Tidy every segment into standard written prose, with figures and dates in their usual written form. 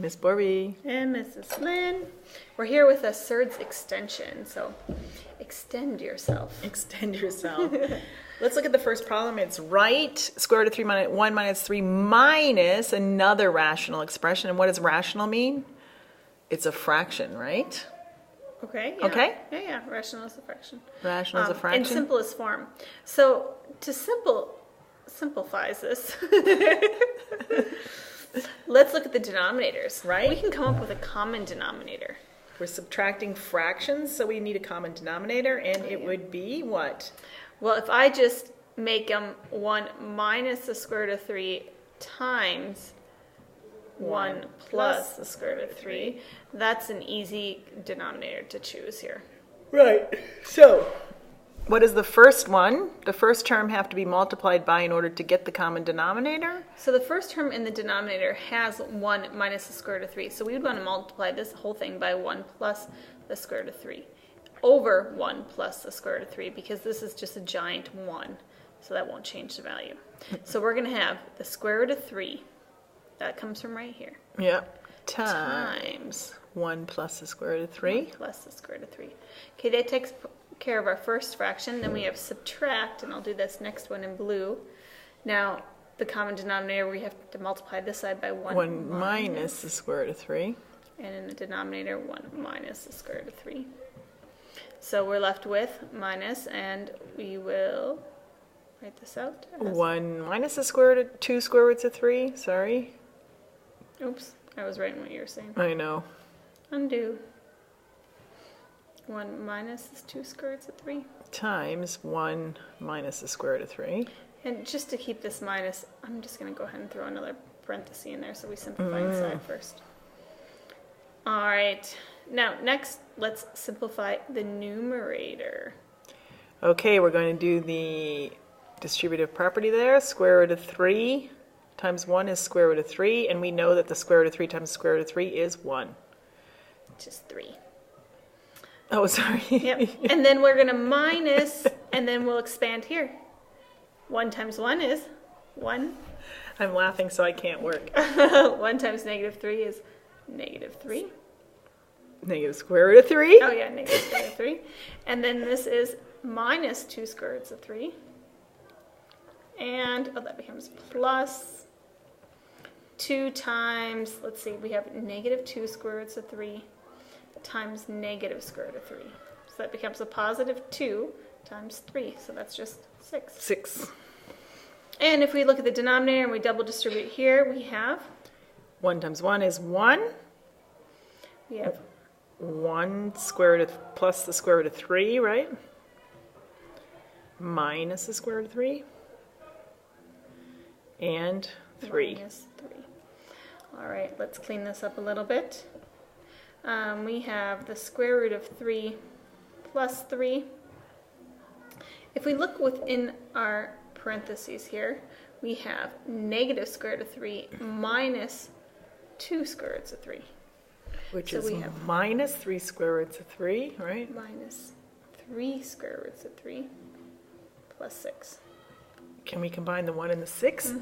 Miss Borby. And Mrs. Lynn. We're here with a Surds Extension, so extend yourself. Extend yourself. Let's look at the first problem. It's right square root of 3 minus 1 minus 3 minus another rational expression. And what does rational mean? It's a fraction, right? Okay. Yeah. Okay. Yeah. Rational is a fraction. Rational is a fraction. In simplest form. So to simplifies this, let's look at the denominators. Right. We can come up with a common denominator. We're subtracting fractions, so we need a common denominator, and it would be what? Well, if I just make them 1 minus the square root of 3 times 1 plus the square root of 3, that's an easy denominator to choose here. Right. So, what is the first one? The first term have to be multiplied by in order to get the common denominator? So the first term in the denominator has 1 minus the square root of 3. So we would want to multiply this whole thing by 1 plus the square root of 3 over 1 plus the square root of 3, because this is just a giant 1. So that won't change the value. So we're going to have the square root of 3. That comes from right here. Yep. Times 1 plus the square root of 3. 1 plus the square root of 3. Okay, that takes care of our first fraction. Then we have subtract, and I'll do this next one in blue. Now, the common denominator, we have to multiply this side by 1 minus the square root of 3. And in the denominator, 1 minus the square root of 3. So we're left with minus, and we will write this out. 1 minus the square root of 2 square roots of 3. Sorry. Oops, I was writing what you were saying. I know. Undo. 1 minus this 2 square roots of 3. Times 1 minus the square root of 3. And just to keep this minus, I'm just going to go ahead and throw another parenthesis in there so we simplify inside first. All right. Now, next, let's simplify the numerator. Okay, we're going to do the distributive property there. Square root of 3 times 1 is square root of 3, and we know that the square root of 3 times the square root of 3 is 1. Just 3. Oh, sorry. Yep. And then we're going to minus, and then we'll expand here. 1 times 1 is 1. I'm laughing so I can't work. 1 times negative 3 is negative 3. Negative square root of 3. Oh, yeah, negative square root of 3. And then this is minus 2 square roots of 3. And, that becomes plus 2 times, let's see, we have negative 2 square roots of 3 times negative square root of 3. So that becomes a positive 2 times 3. So that's just 6. 6. And if we look at the denominator and we double distribute here, we have 1 times 1 is 1. We have 1 square root of plus the square root of 3, right? Minus the square root of 3. And 3. minus 3. All right, let's clean this up a little bit. We have the square root of 3 plus 3. If we look within our parentheses here, we have negative square root of 3 minus 2 square roots of 3. Which So is we have minus 3 square roots of 3, right? Minus 3 square roots of 3 plus 6. Can we combine the 1 and the 6?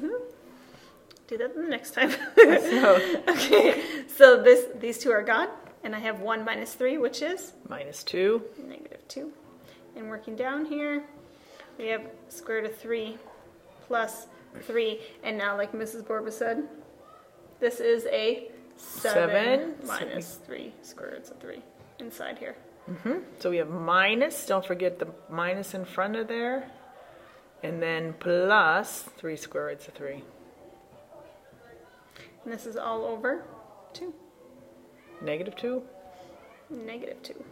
Do that the next time. So, Okay, so these two are gone, and I have 1 minus 3, which is minus 2. negative 2. And working down here, we have square root of 3 plus 3. And now, like Mrs. Borba said, this is a 7 minus 3 square roots of 3 inside here. So we have minus, don't forget the minus in front of there, and then plus 3 square roots of 3. And this is all over 2. Negative 2. Negative 2.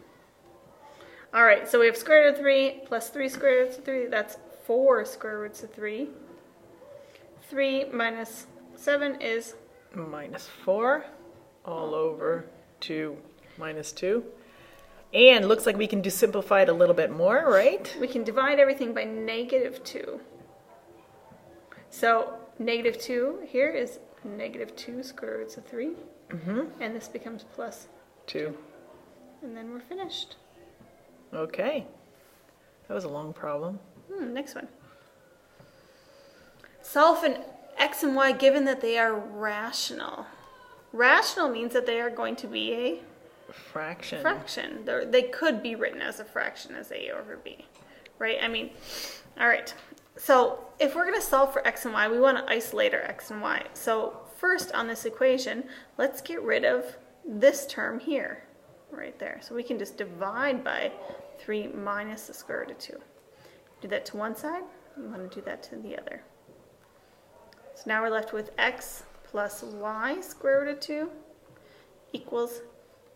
All right, so we have square root of 3 plus 3 square roots of 3. That's 4 square roots of 3. 3 minus 7 is Minus 4 all over 2 minus 2. And looks like we can simplify it a little bit more, right? we can divide everything by negative 2. So negative 2 here is negative 2 square roots of 3. And this becomes plus 2. And then we're finished. Okay. That was a long problem. Next one. Solve an x and y given that they are rational. Rational means that they are going to be a fraction. They could be written as a fraction as a over b, right? I mean, all right. So if we're going to solve for x and y, we want to isolate our x and y. So first on this equation, let's get rid of this term here, right there. So we can just divide by 3 minus the square root of 2. Do that to one side, we want to do that to the other. So now we're left with x plus y square root of 2 equals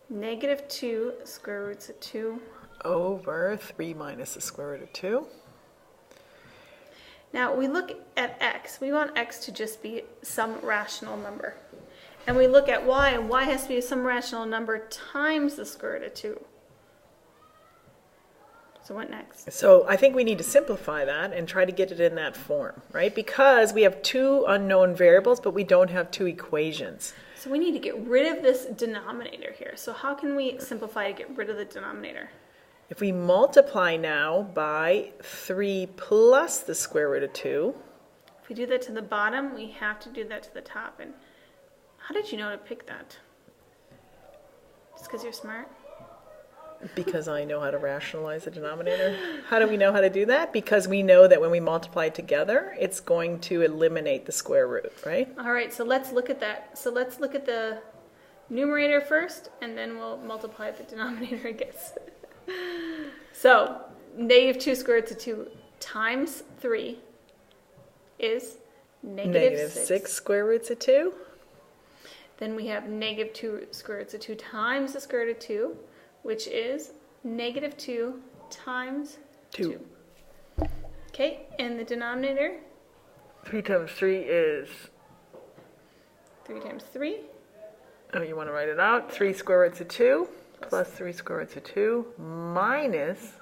negative 2 square roots of 2 over 3 minus the square root of 2. Now we look at x. We want x to just be some rational number. And we look at y, and y has to be some rational number times the square root of 2. So what next? So I think we need to simplify that and try to get it in that form, right? Because we have two unknown variables, but we don't have two equations. So we need to get rid of this denominator here. So how can we simplify to get rid of the denominator? If we multiply now by 3 plus the square root of 2. If we do that to the bottom, we have to do that to the top. And how did you know to pick that? Just because you're smart? Because I know how to rationalize the denominator. How do we know how to do that? Because we know that when we multiply together, it's going to eliminate the square root, right? All right, so let's look at that. So let's look at the numerator first, and then we'll multiply the denominator, I guess. So negative 2 square roots of 2 times 3 is negative 6 square roots of 2. Then we have negative 2 square roots of 2 times the square root of 2, which is negative 2 times 2. Okay, and the denominator? 3 times 3 is... 3 times 3. Oh, you want to write it out? 3 square roots of 2 plus 3 square roots of 2 minus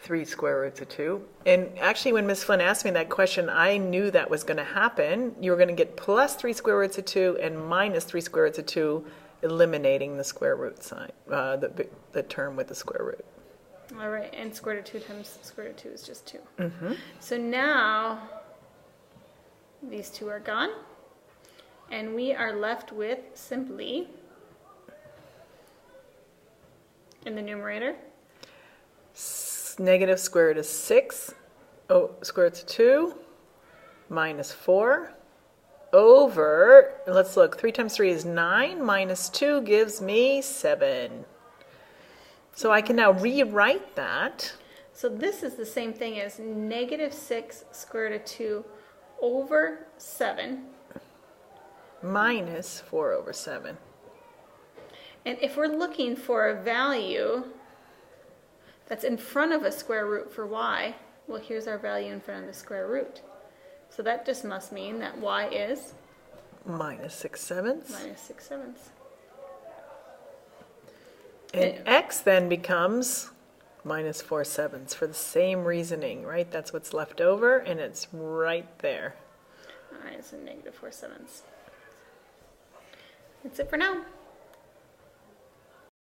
3 square roots of 2. And actually, when Ms. Flynn asked me that question, I knew that was going to happen. You were going to get plus 3 square roots of 2 and minus 3 square roots of 2, eliminating the square root sign, the term with the square root. All right, and square root of 2 times square root of 2 is just 2. Mm-hmm. So now these two are gone, and we are left with simply, in the numerator, Negative square root of 6, square root of 2, minus 4, over, let's look, 3 times 3 is 9, minus 2 gives me 7. So I can now rewrite that. So this is the same thing as negative 6 square root of 2 over 7. Minus 4 over 7. And if we're looking for a value that's in front of a square root for y, well, here's our value in front of the square root. So that just must mean that y is? Minus 6 sevenths. Minus 6 sevenths. And x then becomes minus 4 sevenths for the same reasoning, right? That's what's left over, and it's right there. All right, so negative 4 sevenths. That's it for now.